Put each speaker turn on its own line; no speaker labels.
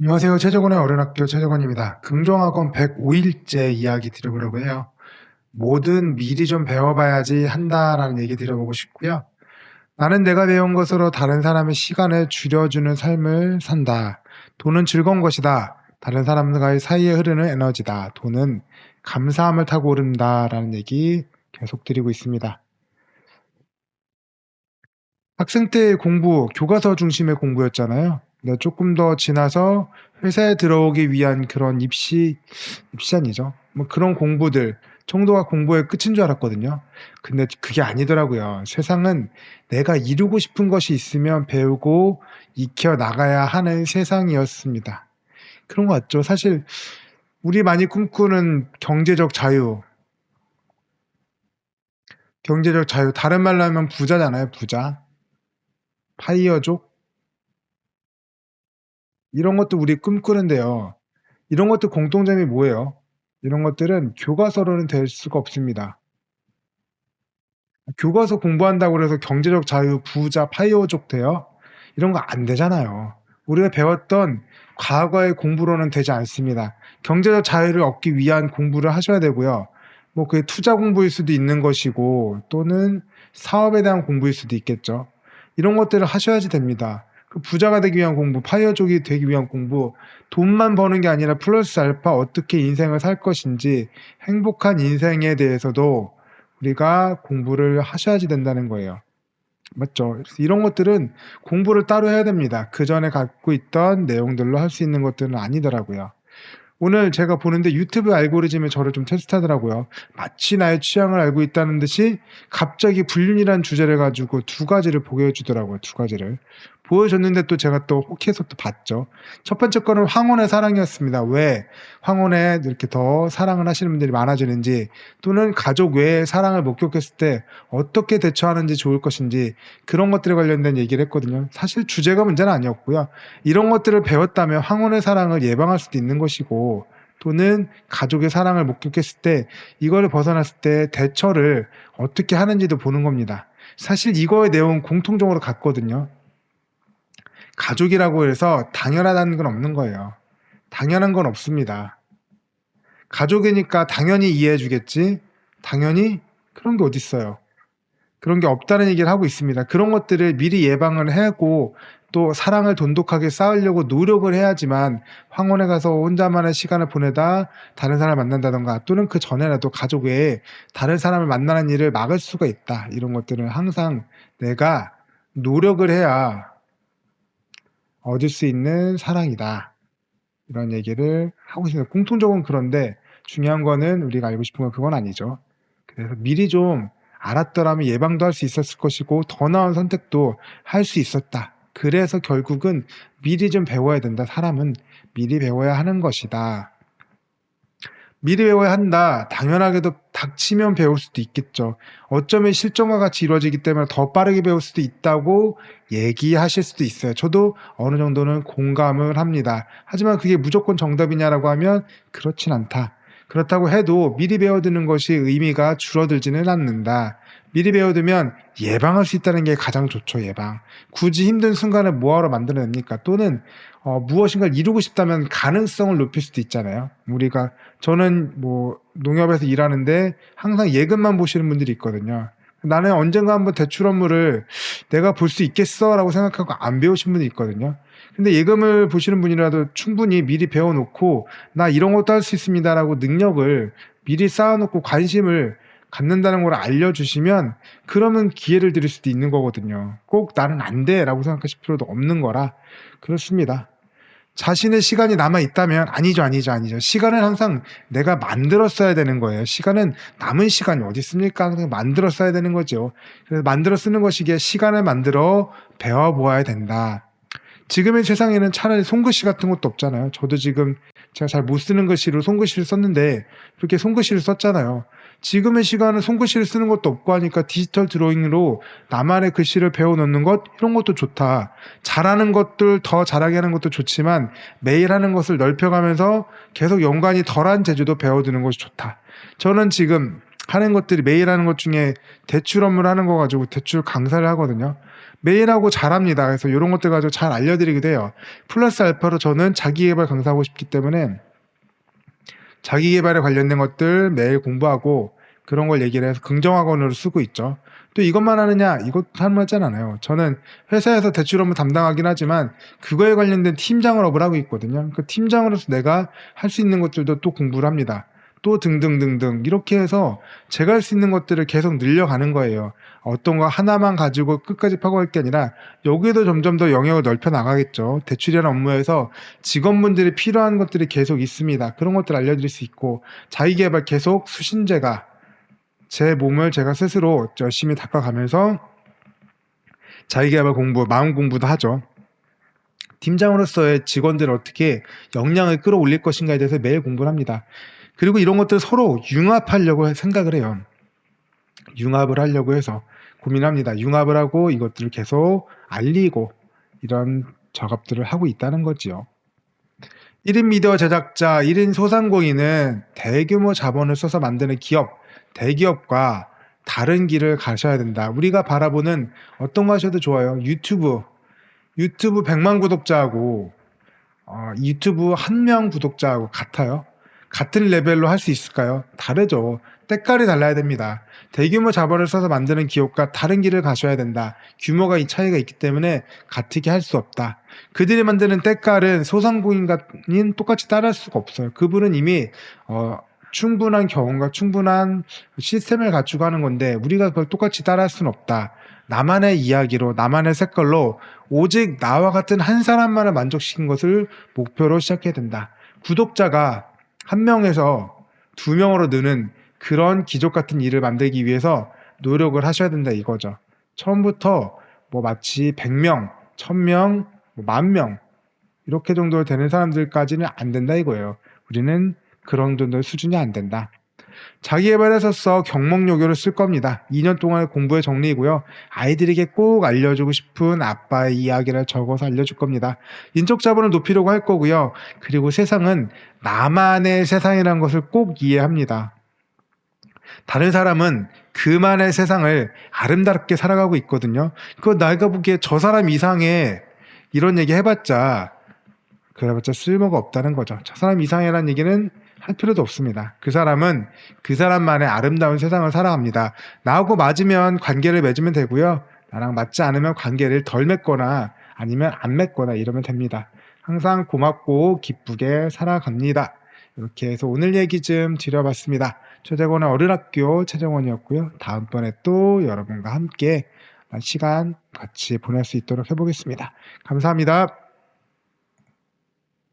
안녕하세요. 최정원의 어른학교 최정원입니다. 긍정학원 105일째 이야기 드려보려고 해요. 뭐든 미리 좀 배워봐야지 한다라는 얘기 드려보고 싶고요. 나는 내가 배운 것으로 다른 사람의 시간을 줄여주는 삶을 산다. 돈은 즐거운 것이다. 다른 사람과의 사이에 흐르는 에너지다. 돈은 감사함을 타고 오른다라는 얘기 계속 드리고 있습니다. 학생 때의 공부, 교과서 중심의 공부였잖아요. 근데 조금 더 지나서 회사에 들어오기 위한 그런 입시 아니죠. 뭐 그런 공부들 정도가 공부의 끝인 줄 알았거든요. 근데 그게 아니더라고요. 세상은 내가 이루고 싶은 것이 있으면 배우고 익혀 나가야 하는 세상이었습니다. 그런 거 같죠. 사실 우리 많이 꿈꾸는 경제적 자유, 다른 말로 하면 부자잖아요, 부자. 파이어족 이런 것도 우리 꿈꾸는데요. 이런 것도 공통점이 뭐예요? 이런 것들은 교과서로는 될 수가 없습니다. 교과서 공부한다고 해서 경제적 자유, 부자, 파이어족 돼요? 이런 거 안 되잖아요. 우리가 배웠던 과거의 공부로는 되지 않습니다. 경제적 자유를 얻기 위한 공부를 하셔야 되고요. 뭐 그게 투자 공부일 수도 있는 것이고 또는 사업에 대한 공부일 수도 있겠죠. 이런 것들을 하셔야지 됩니다. 그 부자가 되기 위한 공부, 파이어족이 되기 위한 공부, 돈만 버는 게 아니라 플러스 알파 어떻게 인생을 살 것인지 행복한 인생에 대해서도 우리가 공부를 하셔야지 된다는 거예요. 맞죠? 그래서 이런 것들은 공부를 따로 해야 됩니다. 그 전에 갖고 있던 내용들로 할 수 있는 것들은 아니더라고요. 오늘 제가 보는데 유튜브 알고리즘이 저를 좀 테스트하더라고요. 마치 나의 취향을 알고 있다는 듯이 갑자기 불륜이라는 주제를 가지고 두 가지를 보게 해주더라고요. 두 가지를. 보여줬는데 또 제가 또 혹해서 또 봤죠. 첫 번째 거는 황혼의 사랑이었습니다. 왜 황혼에 이렇게 더 사랑을 하시는 분들이 많아지는지 또는 가족 외에 사랑을 목격했을 때 어떻게 대처하는지 좋을 것인지 그런 것들에 관련된 얘기를 했거든요. 사실 주제가 문제는 아니었고요. 이런 것들을 배웠다면 황혼의 사랑을 예방할 수도 있는 것이고 또는 가족의 사랑을 목격했을 때 이거를 벗어났을 때 대처를 어떻게 하는지도 보는 겁니다. 사실 이거의 내용은 공통적으로 같거든요. 가족이라고 해서 당연하다는 건 없는 거예요. 당연한 건 없습니다. 가족이니까 당연히 이해해 주겠지? 당연히 그런 게 어딨어요. 그런 게 없다는 얘기를 하고 있습니다. 그런 것들을 미리 예방을 하고 또 사랑을 돈독하게 쌓으려고 노력을 해야지만 황혼에 가서 혼자만의 시간을 보내다 다른 사람을 만난다던가 또는 그 전에라도 가족 외에 다른 사람을 만나는 일을 막을 수가 있다. 이런 것들은 항상 내가 노력을 해야 얻을 수 있는 사랑이다. 이런 얘기를 하고 있습니다. 공통적으로 그런데 중요한 거는 우리가 알고 싶은 건 그건 아니죠. 그래서 미리 좀 알았더라면 예방도 할 수 있었을 것이고 더 나은 선택도 할 수 있었다. 그래서 결국은 미리 좀 배워야 된다. 사람은 미리 배워야 하는 것이다. 미리 배워야 한다. 당연하게도 닥치면 배울 수도 있겠죠. 어쩌면 실전과 같이 이루어지기 때문에 더 빠르게 배울 수도 있다고 얘기하실 수도 있어요. 저도 어느 정도는 공감을 합니다. 하지만 그게 무조건 정답이냐라고 하면 그렇진 않다. 그렇다고 해도 미리 배워두는 것이 의미가 줄어들지는 않는다. 미리 배워두면 예방할 수 있다는 게 가장 좋죠, 예방. 굳이 힘든 순간을 뭐하러 만들어냅니까? 또는 무엇인가를 이루고 싶다면 가능성을 높일 수도 있잖아요. 저는 뭐 농협에서 일하는데 항상 예금만 보시는 분들이 있거든요. 나는 언젠가 한번 대출 업무를 내가 볼 수 있겠어라고 생각하고 안 배우신 분이 있거든요. 근데 예금을 보시는 분이라도 충분히 미리 배워놓고 나 이런 것도 할 수 있습니다라고 능력을 미리 쌓아놓고 관심을 갖는다는 걸 알려주시면 그러면 기회를 드릴 수도 있는 거거든요. 꼭 나는 안 돼라고 생각하실 필요도 없는 거라 그렇습니다. 자신의 시간이 남아 있다면 아니죠. 시간은 항상 내가 만들어 써야 되는 거예요. 시간은 남은 시간이 어디 있습니까? 항상 만들어 써야 되는 거죠. 그래서 만들어 쓰는 것이기에 시간을 만들어 배워 보아야 된다. 지금의 세상에는 차라리 손글씨 같은 것도 없잖아요. 저도 지금 제가 잘 못 쓰는 글씨로 손글씨를 썼는데 그렇게 손글씨를 썼잖아요. 지금의 시간은 손글씨를 쓰는 것도 없고 하니까 디지털 드로잉으로 나만의 글씨를 배워 놓는 것 이런 것도 좋다. 잘하는 것들 더 잘하게 하는 것도 좋지만 매일 하는 것을 넓혀가면서 계속 연관이 덜한 재주도 배워두는 것이 좋다. 저는 지금 하는 것들이 매일 하는 것 중에 대출 업무를 하는 거 가지고 대출 강사를 하거든요. 매일 하고 잘합니다. 그래서 요런 것들 가지고 잘 알려드리기도 해요. 플러스 알파로 저는 자기계발 강사하고 싶기 때문에 자기계발에 관련된 것들 매일 공부하고 그런 걸 얘기를 해서 긍정학원으로 쓰고 있죠. 또 이것만 하느냐? 이것 하는 않아요. 저는 회사에서 대출 업무 담당하긴 하지만 그거에 관련된 팀장 업을 하고 있거든요. 그 팀장으로서 내가 할 수 있는 것들도 또 공부를 합니다. 또 등등등등 이렇게 해서 제가 할 수 있는 것들을 계속 늘려가는 거예요. 어떤 거 하나만 가지고 끝까지 파고갈 게 아니라 여기에도 점점 더 영역을 넓혀 나가겠죠. 대출이라는 업무에서 직원분들이 필요한 것들이 계속 있습니다. 그런 것들 알려드릴 수 있고 자기계발 계속 수신제가 제 몸을 제가 스스로 열심히 닦아가면서 자기계발 공부, 마음 공부도 하죠. 팀장으로서의 직원들을 어떻게 역량을 끌어올릴 것인가에 대해서 매일 공부를 합니다. 그리고 이런 것들 서로 융합하려고 생각을 해요. 융합을 하려고 해서 고민합니다. 융합을 하고 이것들을 계속 알리고 이런 작업들을 하고 있다는 거지요. 1인 미디어 제작자, 1인 소상공인은 대규모 자본을 써서 만드는 기업, 대기업과 다른 길을 가셔야 된다. 우리가 바라보는 어떤 거 하셔도 좋아요. 유튜브 100만 구독자하고 유튜브 1명 구독자하고 같아요? 같은 레벨로 할 수 있을까요? 다르죠. 때깔이 달라야 됩니다. 대규모 자본을 써서 만드는 기업과 다른 길을 가셔야 된다. 규모가 이 차이가 있기 때문에 같게 할 수 없다. 그들이 만드는 때깔은 소상공인과는 똑같이 따라할 수가 없어요. 그분은 이미 충분한 경험과 충분한 시스템을 갖추고 하는 건데 우리가 그걸 똑같이 따라할 수는 없다. 나만의 이야기로 나만의 색깔로 오직 나와 같은 한 사람만을 만족시킨 것을 목표로 시작해야 된다. 구독자가 1명에서 2명으로 느는 그런 기적 같은 일을 만들기 위해서 노력을 하셔야 된다 이거죠. 처음부터 뭐 마치 100명, 1000명, 뭐 10,000명 이렇게 정도 되는 사람들까지는 안 된다 이거예요. 우리는 그런 정도의 수준이 안 된다. 자기계발에서 경목요교를 쓸 겁니다. 2년 동안의 공부의 정리이고요. 아이들에게 꼭 알려주고 싶은 아빠의 이야기를 적어서 알려줄 겁니다. 인적 자본을 높이려고 할 거고요. 그리고 세상은 나만의 세상이라는 것을 꼭 이해합니다. 다른 사람은 그만의 세상을 아름답게 살아가고 있거든요. 그거 내가 보기에 저 사람 이상해 이런 얘기 해봤자 그래봤자 쓸모가 없다는 거죠. 저 사람 이상해라는 얘기는 할 필요도 없습니다. 그 사람은 그 사람만의 아름다운 세상을 살아갑니다. 나하고 맞으면 관계를 맺으면 되고요. 나랑 맞지 않으면 관계를 덜 맺거나 아니면 안 맺거나 이러면 됩니다. 항상 고맙고 기쁘게 살아갑니다. 이렇게 해서 오늘 얘기 좀 드려봤습니다. 최재권의 어른학교 최정원이었고요. 다음번에 또 여러분과 함께 시간 같이 보낼 수 있도록 해보겠습니다. 감사합니다.